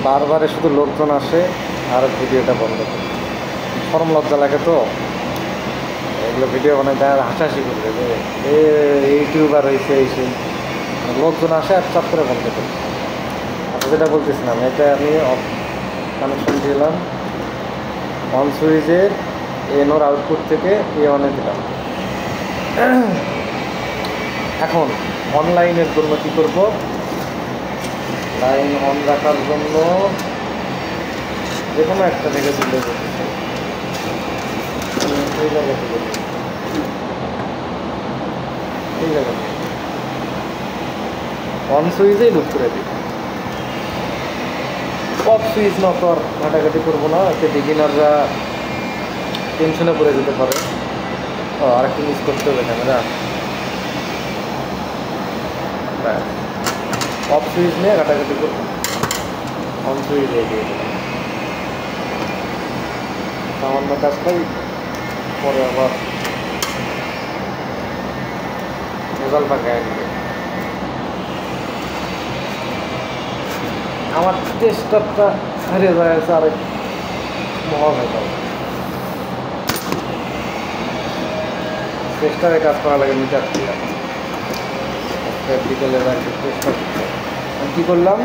বারবারে শুধু লোকজন আসে আর ভিডিওটা বন্ধ করে, শরম লজ্জা লাগে তো এগুলো ভিডিও বানায় দেয়, হাসাহাসি করবে যে ইউটিউবার হয়েছে এই সেই, লোকজন আসে আর চাপ করে বন্ধ করে। আচ্ছা, যেটা বলতেছিলাম, এটা আমি কানেকশন দিলাম অন সুইচের এনোর আউটপুট থেকে অনে দিলাম। এখন অনলাইনের জন্য কী করব, লাইন অন রাখার জন্য যে কোনো একটা থেকে দিলে এই জায়গা থেকে এই জায়গা অন সুইচেই লুপ করে দিই। অফ সুইচ না তো আর ঘাটাঘাটি করবো না, এতে বিগিনাররা টেনশনে পড়ে যেতে পারে। আরেকটু মিস করতে হবে ক্যামেরা। অফ সুইচ নিয়ে ঘাটাঘাটি করবো, অন সুইচ দিয়ে দিলাম। সামান্য কাজটাই পরে আবার রেজাল্ট পাকায় দিবে। আমার টেস্টারটা হারিয়ে যায় আরেক মহা হয়ে টেস্টারে কাজ করা লাগে মিটার দিয়ে। বিকেলে চেষ্টা করতে আমি কী করলাম,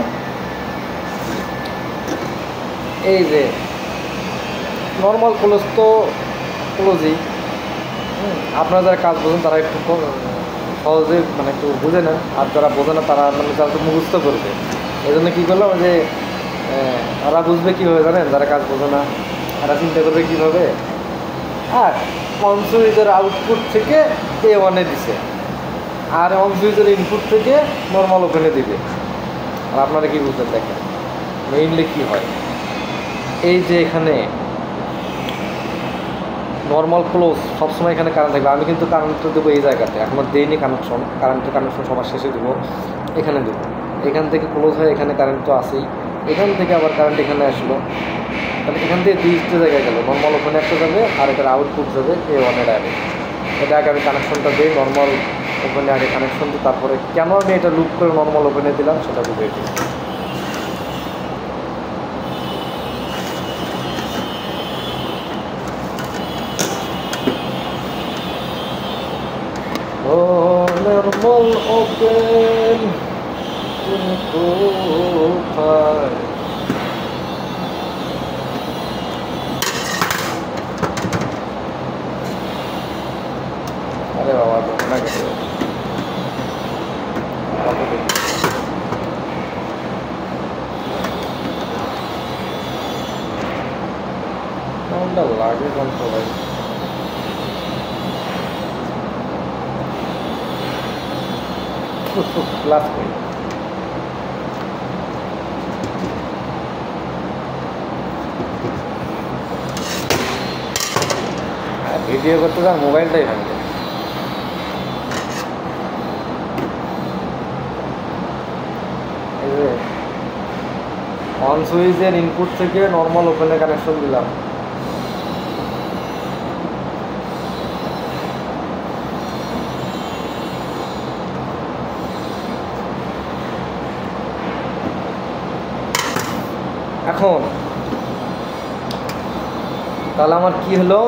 এই যে নর্মাল ক্লোজ তো ক্লোজই, আপনারা যারা কাজ বোঝেন তারা একটু সহজে মানে একটু বুঝে নেন, আর যারা বোঝে না তারা মানে তারা একটু মুখস্থ করবে। এই জন্য কী করলাম যে তারা বুঝবে কীভাবে জানেন, যারা কাজ বোঝে না তারা চিন্তা করবে কীভাবে, আর অন সুইচের আউটপুট থেকে ওয়ানে দিছে আর অন সুইচের ইনপুট থেকে নর্মাল ওপেনে দিবে। আর আপনারা কী বুঝবেন দেখেন মেইনলি কী হয়, এই যে এখানে নর্মাল ক্লোজ সবসময় এখানে কারেন্ট থাকবে। আমি কিন্তু কারেন্টটা দেবো এই জায়গাতে, এখনও দেইনি কানেকশন, কারেন্টের কানেকশন সবার শেষে দেবো, এখানে দেবো। এখান থেকে ক্লোজ হয়ে এখানে কারেন্ট তো আসেই, এখান থেকে আবার কারেন্ট এখানে আসলো, তাহলে এখান থেকে দুইটা জায়গায় গেল, নর্মাল ওপেনে একটা যাবে আর এটার আউটপুট যাবে ওয়ানে ডাইরেক্ট। এটা আগে আমি কানেকশনটা দিই, নর্মাল ওপেনে আগে কানেকশন দিই, তারপরে কেন আমি এটা লুপ করে নর্মাল ওপেনে দিলাম সেটা বুঝিয়ে দিই। নর্মাল ওপেন কোথায়, আরে বাবা না গেছে লাগে কত ভাই। ক্লাস করি ভিডিও করতে যান মোবাইলটাই ভাঙবে। এই যে অন সুইচের ইনপুট থেকে নর্মাল ওপেনে কানেকশন দিলাম, এখন তাহলে আমার কি হলো,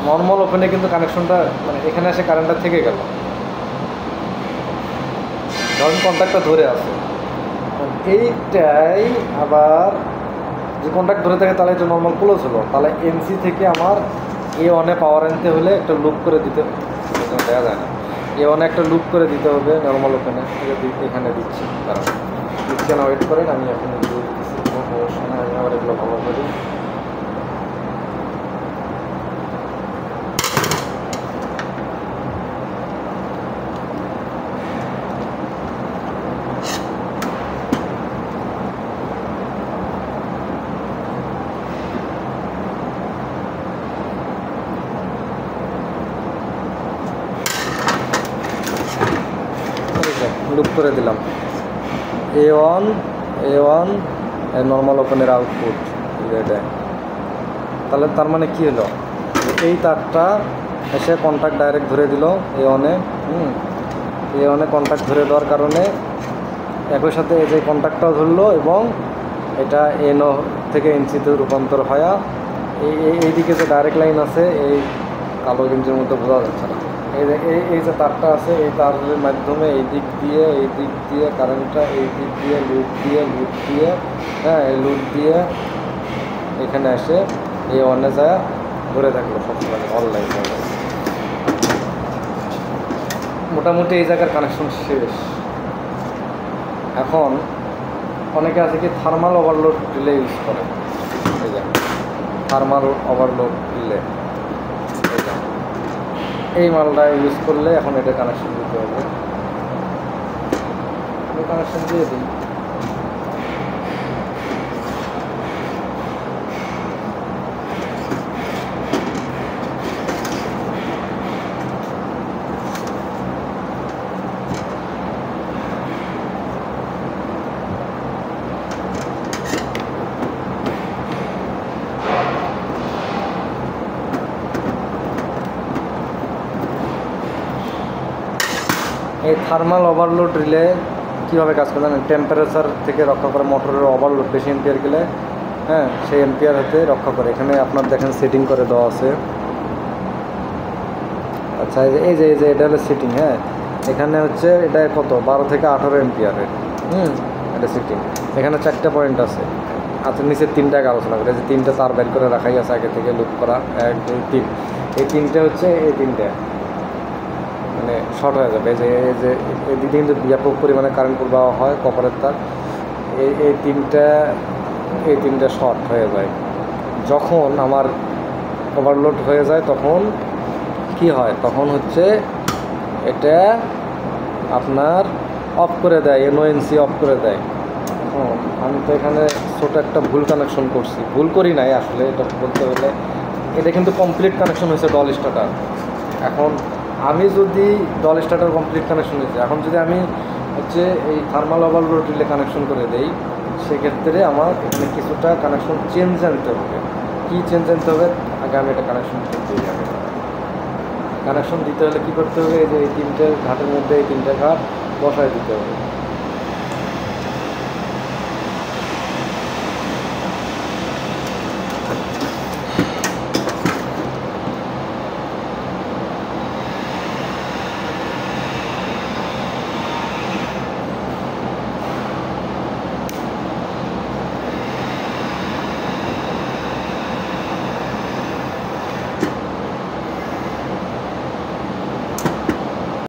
নর্মাল ওপেনে কিন্তু কানেকশনটা মানে এখানে এসে কারেন্টটা থেকে গেল, ধরুন কন্ট্যাক্টটা ধরে আছে, এইটাই আবার যে কন্ট্যাক্ট ধরে থাকে তাহলে এটা নর্মাল ক্লোজ হলো, তাহলে এনসি থেকে আমার ওয়ানে পাওয়ার আনতে হলে একটা লুপ করে দিতে দেওয়া যায় না, ওয়ানে একটা লুপ করে দিতে হবে নর্মাল ওপেনে, এখানে দিচ্ছি, কারণ দিচ্ছি না, ওয়েট করেন আমি এখন দিয়ে দিচ্ছি, আমি আবার এগুলো ভালো করি। লুপ করে দিলাম A1 নর্মাল ওপেনের আউটপুট এটা, তাহলে তার মানে কি হলো, এই তারটা এসে কন্ট্যাক্ট ডাইরেক্ট ধরে দিল A1-এ, এ অনেক কন্ট্যাক্ট ধরে দেওয়ার কারণে একই সাথে এই যে কন্ট্যাক্টটাও ধরলো এবং এটা এনও থেকে এনসিতে রূপান্তর হয়। এইদিকে যে ডাইরেক্ট লাইন আছে এই কালো গেঞ্জির মধ্যে বোঝা যাচ্ছে না, এই যে তারটা আছে এই তারের মাধ্যমে এই দিক দিয়ে কারেন্টটা এই দিক দিয়ে লুপ দিয়ে হ্যাঁ এই লুপ দিয়ে এখানে এসে এই অনে যায় ধরে থাকলো সবসময় অনলাইন। মোটামুটি এই জায়গার কানেকশন শেষ। এখন অনেকে আছে কি থার্মাল ওভারলোড রিলে ইউজ করে, এই যে থার্মাল ওভারলোড রিলে এই মালটা ইউজ করলে এখন এটা কানেকশন দিতে হবে। কানেকশন দিয়ে দিই। এই থার্মাল ওভারলোড রিলে কীভাবে কাজ করে জানেন? টেম্পারেচার থেকে রক্ষা করে, মোটরের ওভারলোড বেশি এম্পিয়ার গেলে হ্যাঁ সেই এম্পিয়ার হতে রক্ষা করে। এখানে আপনার দেখেন সেটিং করে দেওয়া আছে। আচ্ছা এই যে এটা হলো সেটিং। হ্যাঁ এখানে হচ্ছে এটা কত 12 থেকে 18 এম্পিয়ারের। এটা সেটিং। এখানে 4টা পয়েন্ট আছে। আচ্ছা নিচে 3টাকে আলোচনা করে, যে 3টা তার বের করে রাখাই আছে আগে থেকে লুপ করা 1 2 3। এই 3টে হচ্ছে এই 3টে মানে শর্ট হয়ে যাবে। এই যে এদিকে কিন্তু ব্যাপক পরিমাণে কারেন্ট প্রবাহ হয় কপারের তার। এই তিনটা শর্ট হয়ে যায়। যখন আমার ওভারলোড হয়ে যায় তখন কি হয়? তখন হচ্ছে এটা আপনার অফ করে দেয়, এনওএনসি অফ করে দেয়। আমি তো এখানে ছোটো একটা ভুল কানেকশন করছি, ভুল করি নাই আসলে, এটা বলতে গেলে এটা কিন্তু কমপ্লিট কানেকশন হয়েছে ডল স্টার্টার। এখন আমি যদি ডল স্টার্টার কমপ্লিট কানেকশন হয়েছে, এখন যদি আমি হচ্ছে এই থার্মাল ওভারলোড রিলে কানেকশন করে দেই, সেক্ষেত্রে আমার এখানে কিছুটা কানেকশন চেঞ্জ আনতে হবে। কী চেঞ্জ আনতে হবে? আগে আমি এটা কানেকশন করতে হবে। কানেকশন দিতে হলে কী করতে হবে? এই যে এই 3টে ঘাটের মধ্যে এই 3টে ঘাট বসায় দিতে হবে।